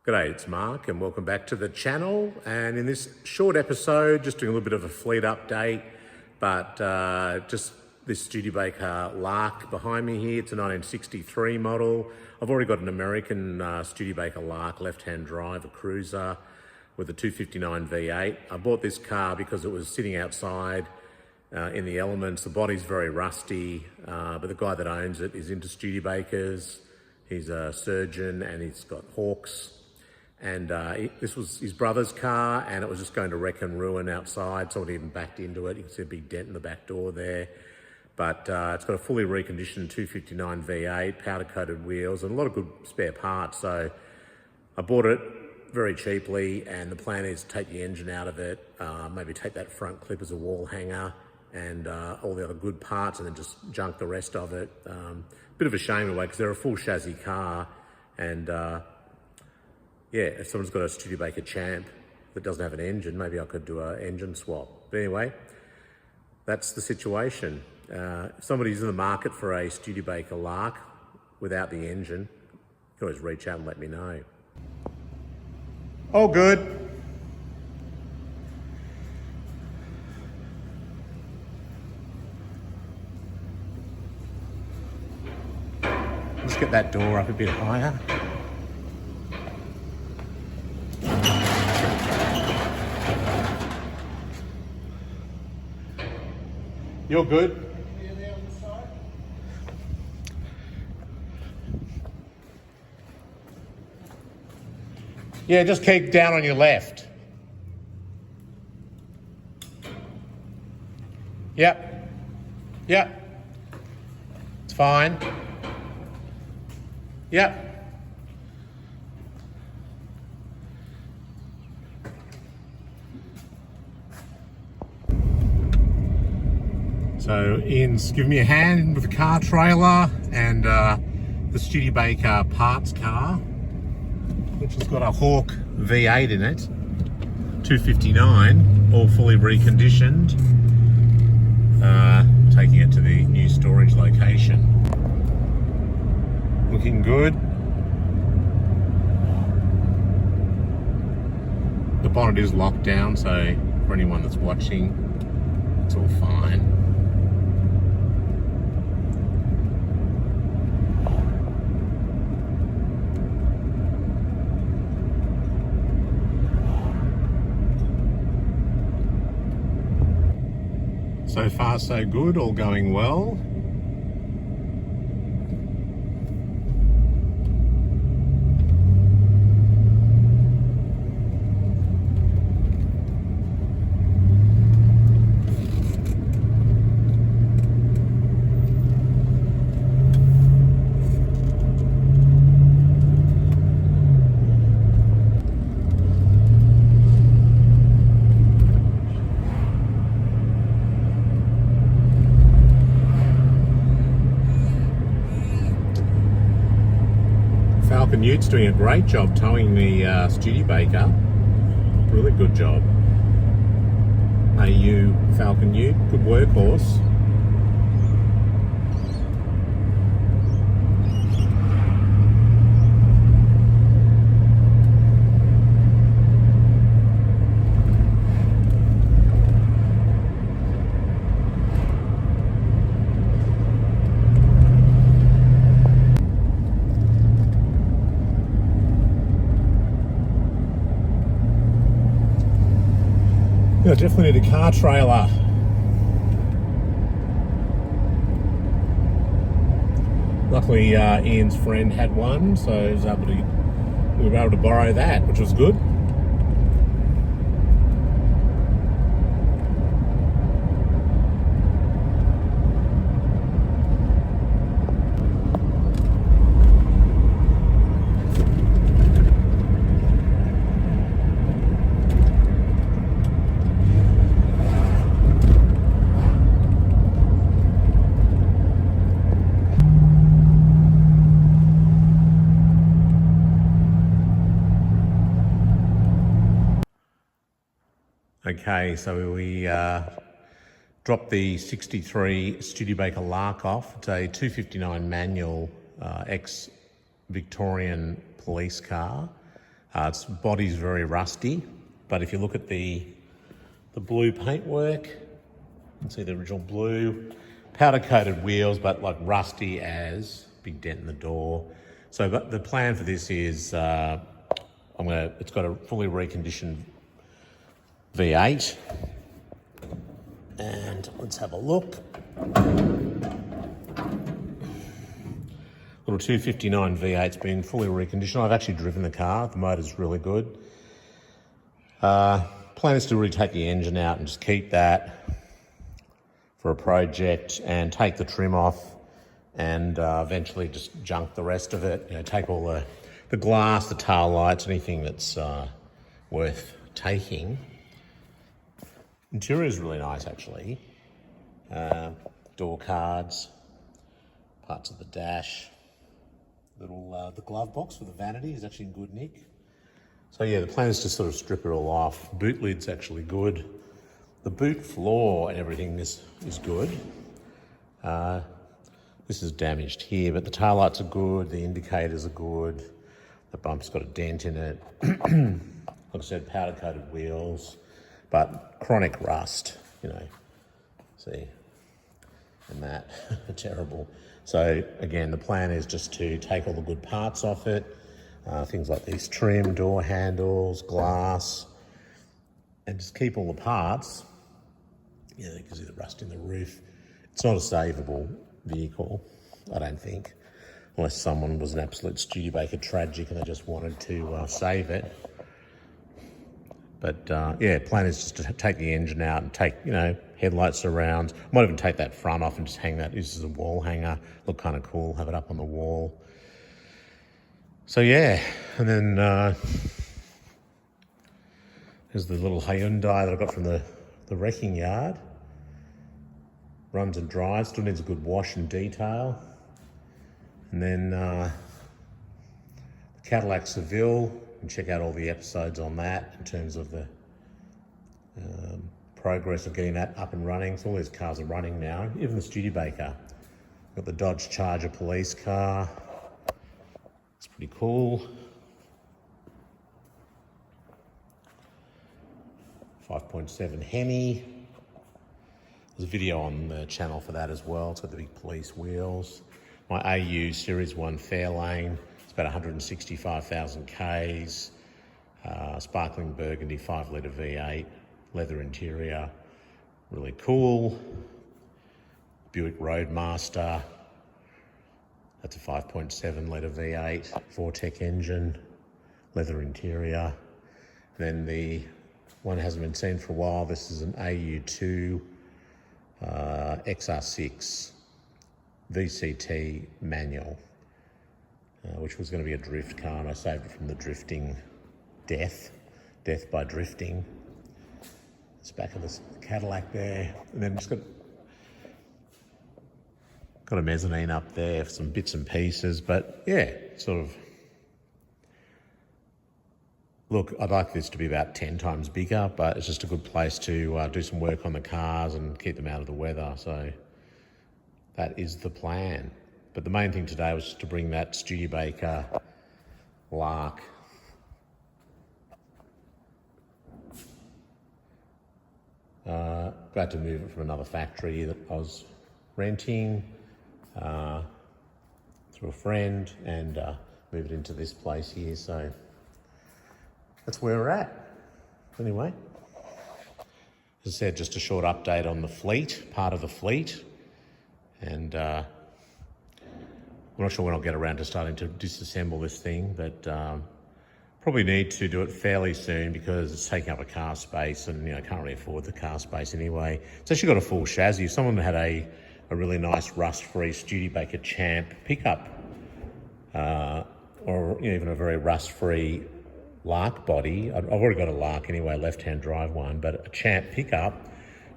G'day, it's Mark and welcome back to the channel. And in this short episode, just doing a little bit of a fleet update, but just this Studebaker Lark behind me here. It's a 1963 model. I've already got an American Studebaker Lark left-hand drive, a cruiser with a 259 V8. I bought this car because it was sitting outside in the elements. The body's very rusty, but the guy that owns it is into Studebakers. He's a surgeon and he's got hawks. And this was his brother's car and it was just going to wreck and ruin outside. Someone even backed into it. You can see a big dent in the back door there. But it's got a fully reconditioned 259 V8, powder coated wheels and a lot of good spare parts. So I bought it very cheaply and the plan is to take the engine out of it, maybe take that front clip as a wall hanger and all the other good parts and then just junk the rest of it. Bit of a shame in a way because they're a full chassis car and yeah, if someone's got a Studebaker Champ that doesn't have an engine, maybe I could do an engine swap. But anyway, that's the situation. If somebody's in the market for a Studebaker Lark without the engine, you can always reach out and let me know. All good. Let's get that door up a bit higher. You're good. Yeah, just keep down on your left. Yep. Yep. It's fine. Yep. So Ian's giving me a hand with the car trailer and the Studebaker parts car, which has got a Hawk V8 in it, 259, all fully reconditioned. Taking it to the new storage location. Looking good. The bonnet is locked down, so for anyone that's watching, it's all fine. So far so good, all going well. Falcon Ute's doing a great job towing the Studebaker. Really good job. AU Falcon Ute, good workhorse. I definitely need a car trailer. Luckily, Ian's friend had one, so we were able to borrow that, which was good. Okay, so we dropped the 63 Studebaker Lark off. It's a 259 manual ex-Victorian police car. Its body's very rusty, but if you look at the blue paintwork, you can see the original blue, powder-coated wheels, but like rusty as, big dent in the door. So but the plan for this is it's got a fully reconditioned V8. And let's have a look. Little 259 V8's been fully reconditioned. I've actually driven the car. The motor's really good. Plan is to really take the engine out and just keep that for a project and take the trim off and eventually just junk the rest of it. You know, take all the glass, the tail lights, anything that's worth taking. Interior is really nice, actually. Door cards, parts of the dash. Little the glove box for the vanity is actually in good nick. So yeah, the plan is to sort of strip it all off. Boot lid's actually good. The boot floor and everything is good. This is damaged here, but the taillights are good, the indicators are good, the bump's got a dent in it. Like I said, powder-coated wheels, but chronic rust, you know, see, and that, terrible. So again, the plan is just to take all the good parts off it, things like these trim, door handles, glass, and just keep all the parts. Yeah, you can see the rust in the roof. It's not a savable vehicle, I don't think, unless someone was an absolute Studebaker tragic and they just wanted to save it. But yeah, plan is just to take the engine out and take, you know, headlights around. Might even take that front off and just hang that. This is a wall hanger. Look kind of cool. Have it up on the wall. So yeah, and then there's the little Hyundai that I got from the wrecking yard. Runs and drives. Still needs a good wash and detail. And then the Cadillac Seville. And check out all the episodes on that in terms of the progress of getting that up and running. So all these cars are running now, even the Studebaker. Got the Dodge Charger police car. It's pretty cool. 5.7 Hemi. There's a video on the channel for that as well. It's got the big police wheels. My AU Series 1 Fairlane. It's about 165,000 Ks, sparkling burgundy 5-litre V8, leather interior, really cool. Buick Roadmaster, that's a 5.7-litre V8, Vortec engine, leather interior. And then the one that hasn't been seen for a while, this is an AU2 XR6 VCT manual. Which was going to be a drift car, and I saved it from the drifting death by drifting. It's back of the Cadillac there, and then just got a mezzanine up there for some bits and pieces, but yeah, sort of. Look, I'd like this to be about 10 times bigger, but it's just a good place to do some work on the cars and keep them out of the weather, so that is the plan. But the main thing today was just to bring that Studebaker Lark glad to move it from another factory that I was renting through a friend and move it into this place here. So that's where we're at. Anyway, as I said, just a short update on the fleet, part of the fleet, and I'm not sure when I'll get around to starting to disassemble this thing, but probably need to do it fairly soon because it's taking up a car space and, you know, can't really afford the car space anyway. It's actually got a full chassis. If someone had a really nice rust-free Studebaker Champ pickup or, you know, even a very rust-free Lark body, I've already got a Lark anyway, left-hand drive one, but a Champ pickup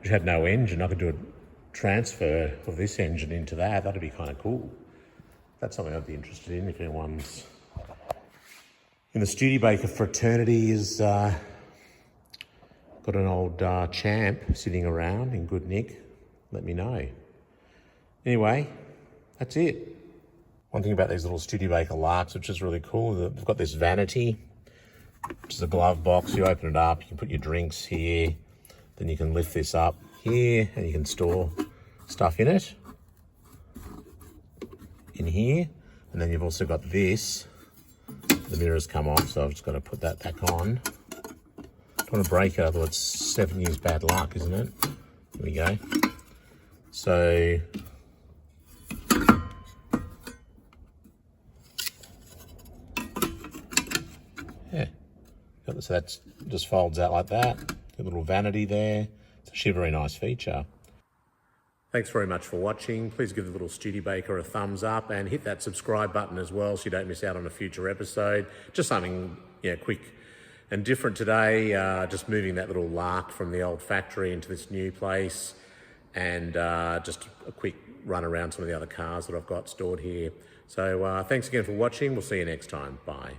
which had no engine, I could do a transfer of this engine into that. That'd be kind of cool. That's something I'd be interested in if anyone's in the Studebaker fraternity has got an old Champ sitting around in good nick. Let me know. Anyway, that's it. One thing about these little Studebaker Larks, which is really cool, they've got this vanity which is a glove box. You open it up, you can put your drinks here, then you can lift this up here and you can store stuff in it, in here. And then you've also got this, the mirrors come off, so I've just got to put that back on. Don't want to break it, otherwise it's 7 years bad luck, isn't it? Here we go. So, yeah, so that just folds out like that. A little vanity there. It's actually a very nice feature. Thanks very much for watching. Please give the little Studebaker a thumbs up and hit that subscribe button as well so you don't miss out on a future episode. Just something quick and different today, just moving that little Lark from the old factory into this new place, and just a quick run around some of the other cars that I've got stored here. So thanks again for watching. We'll see you next time. Bye.